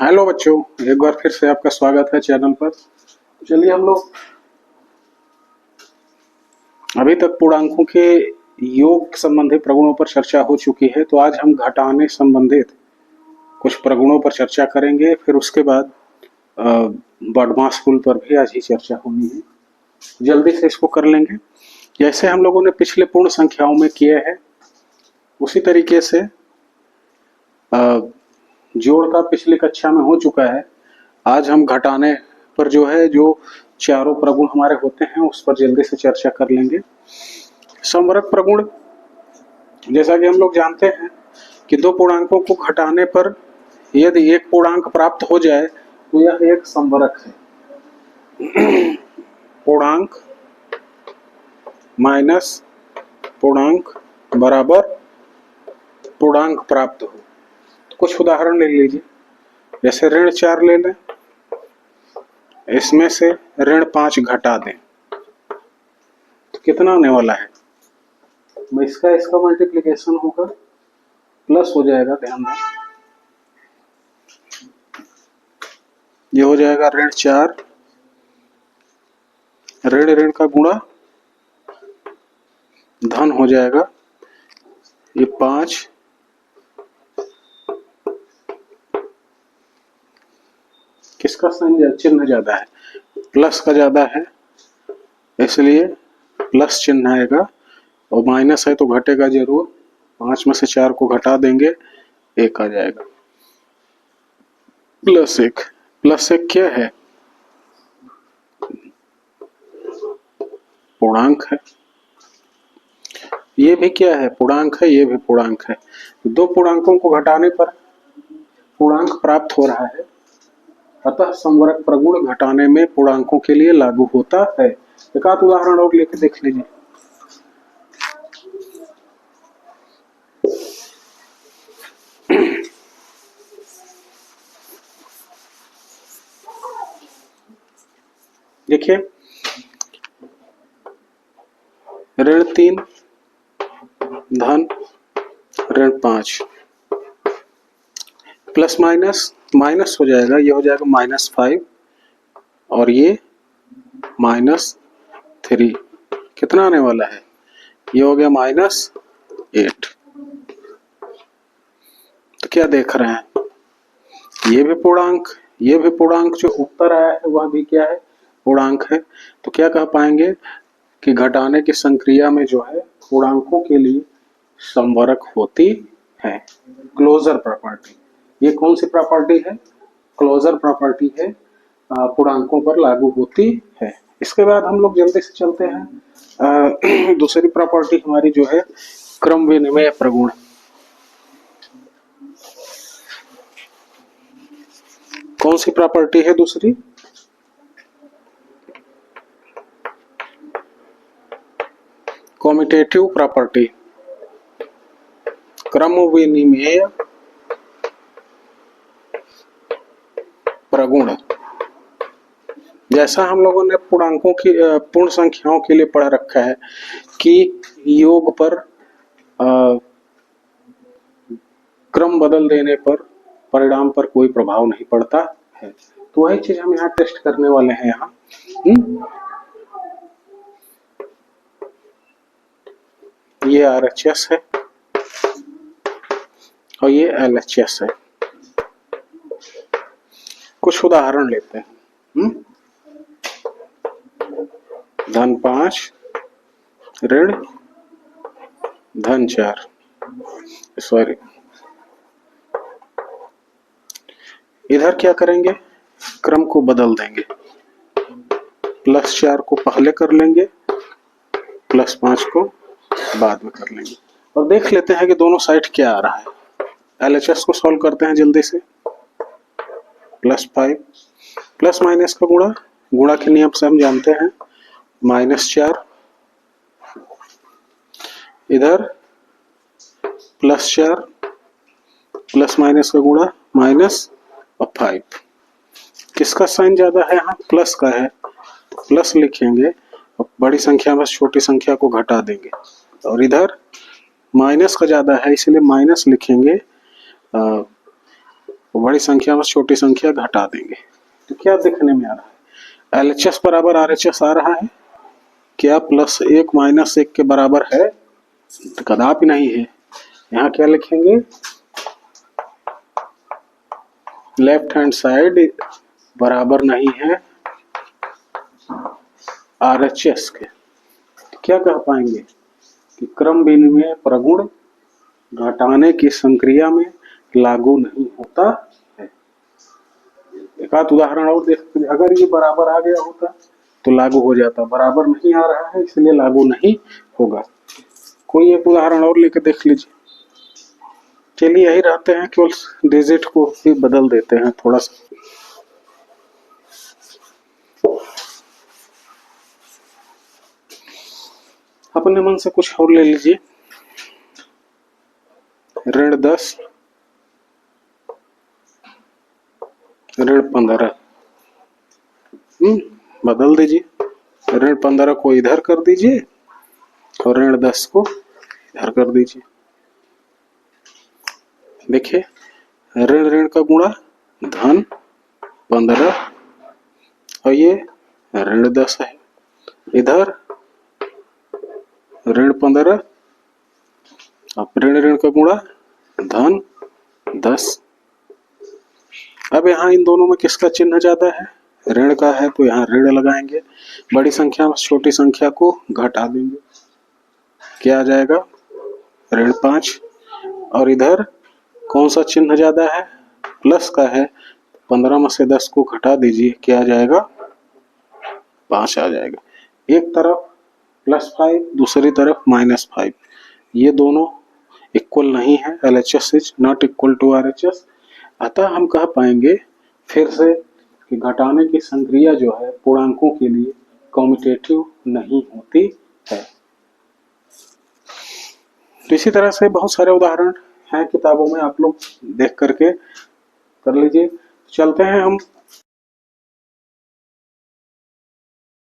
Hello बच्चों, एक बार फिर से आपका स्वागत है चैनल पर। चलिए, हम लोग अभी तक पूर्णांकों के योग संबंधी प्रगुणों पर चर्चा हो चुकी है, तो आज हम घटाने संबंधित कुछ प्रगुणों पर चर्चा करेंगे। फिर उसके बाद बॉडमास रूल पर भी आज ही चर्चा होनी है। जल्दी से इसको कर लेंगे। जैसे हम लोगों ने पिछले पूर्ण संख्याओं में किए हैं, उसी तरीके से जोड़ का पिछली कक्षा में हो चुका है। आज हम घटाने पर जो चारों प्रगुण हमारे होते हैं उस पर जल्दी से चर्चा कर लेंगे। समवर्ग प्रगुण, जैसा कि हम लोग जानते हैं कि दो पूर्णांकों को घटाने पर यदि एक पूर्णांक प्राप्त हो जाए तो यह एक समवर्ग है। पूर्णांक माइनस पूर्णांक बराबर पूर्णांक प्राप्त हो। तो कुछ उदाहरण ले लीजिए। जैसे ऋण 4 ले लें, इसमें से ऋण 5 घटा दें तो कितना आने वाला है? इसका मल्टीप्लिकेशन होगा, प्लस हो जाएगा। ध्यान दें, ये हो जाएगा ऋण 4, ऋण ऋण का गुणा, धन हो जाएगा ये 5। किसका चिन्ह ज्यादा है? प्लस का ज्यादा है, इसलिए प्लस चिन्ह आएगा। और माइनस है तो घटेगा जरूर। 5 में से 4 को घटा देंगे, 1 आ जाएगा। +1, +1 क्या है? पूर्णांक है। ये भी क्या है? पूर्णांक है। ये भी पूर्णांक है। तो दो पूर्णांकों को घटाने पर पूर्णांक प्राप्त हो रहा है, अतः समवर्ग प्रगुण घटाने में पूर्णांकों के लिए लागू होता है। एक आध उदाहरण और लेकर देख लीजिए। देखिए, ऋण 3 धन ऋण 5, प्लस माइनस माइनस हो जाएगा। ये हो जाएगा -5 और ये -3। कितना आने वाला है? ये हो गया -8। तो क्या देख रहे हैं? ये भी पूर्णांक, ये भी पूर्णांक। जो उत्तर आया है वह भी क्या है? पूर्णांक है। तो क्या कह पाएंगे कि घटाने की संक्रिया में जो है पूर्णांकों के लिए समवर्ग होती है। क्लोजर प्रॉपर्टी, ये कौन सी प्रॉपर्टी है? क्लोजर प्रॉपर्टी है, पूर्णांकों पर लागू होती है। इसके बाद हम लोग जल्दी से चलते हैं। दूसरी प्रॉपर्टी हमारी जो है क्रम विनिमय प्रगुण। कौन सी प्रॉपर्टी है दूसरी? कॉम्यूटेटिव प्रॉपर्टी, क्रम विनिमय प्रगुण। जैसा हम लोगों ने पूर्णांकों की पूर्ण संख्याओं के लिए पढ़ रखा है कि योग पर क्रम बदल देने पर परिणाम पर कोई प्रभाव नहीं पड़ता है, तो वही चीज हम यहाँ टेस्ट करने वाले हैं। यहाँ ये RHS है और ये LHS है। कुछ उदाहरण लेते हैं। धन 5 ऋण धन 4, सॉरी, इधर क्या करेंगे? क्रम को बदल देंगे। +4 को पहले कर लेंगे, +5 को बाद में कर लेंगे। और देख लेते हैं कि दोनों साइड क्या आ रहा है। LHS को सॉल्व करते हैं जल्दी से। +5, प्लस माइनस का गुणा, गुणा के नियम से हम जानते हैं, -4, इधर +4, प्लस माइनस का गुणा -5। किसका साइन ज्यादा है? यहाँ प्लस का है, तो प्लस लिखेंगे और बड़ी संख्या में छोटी संख्या को घटा देंगे। और इधर माइनस का ज्यादा है, इसलिए माइनस लिखेंगे। वो बड़ी संख्या में छोटी संख्या घटा देंगे। तो क्या देखने में आ रहा है, LHS बराबर RHS आ रहा है क्या, +1 -1 के बराबर है, तो कदापि नहीं है। यहाँ क्या लिखेंगे, लेफ्ट हैंड साइड बराबर नहीं है RHS के। तो क्या कह पाएंगे कि क्रम विनिमय प्रगुण घटाने की संक्रिया में लागू नहीं होता है। एक आध उदाहरण और देखते, अगर ये बराबर आ गया होता तो लागू हो जाता, बराबर नहीं आ रहा है इसलिए लागू नहीं होगा। कोई एक उदाहरण और लेके देख लीजिए। चलिए यही रहते हैं, केवल डिजिट को भी बदल देते हैं थोड़ा सा। अपने मन से कुछ और ले लीजिए। -10 -15 बदल दीजिए। -15 को इधर कर दीजिए और -10 को इधर कर दीजिए। देखिए ऋण का गुणा धन 15 और ये -10 है, इधर -15 अब ऋण का गुणा धन 10। अब यहाँ इन दोनों में किसका चिन्ह ज्यादा है, ऋण का है, तो यहाँ ऋण लगाएंगे। बड़ी संख्या में छोटी संख्या को घटा देंगे, क्या आ जाएगा, -5। और इधर कौन सा चिन्ह ज्यादा है, प्लस का है, 15 में से 10 को घटा दीजिए, क्या आ जाएगा, 5 आ जाएगा। एक तरफ +5 दूसरी तरफ -5, ये दोनों इक्वल नहीं है, LHS is not equal to RHS। अतः हम कह पाएंगे फिर से कि घटाने की संक्रिया जो है पूर्णांकों के लिए कम्यूटेटिव नहीं होती है। तो इसी तरह से बहुत सारे उदाहरण हैं किताबों में, आप लोग देख करके कर लीजिए। चलते हैं हम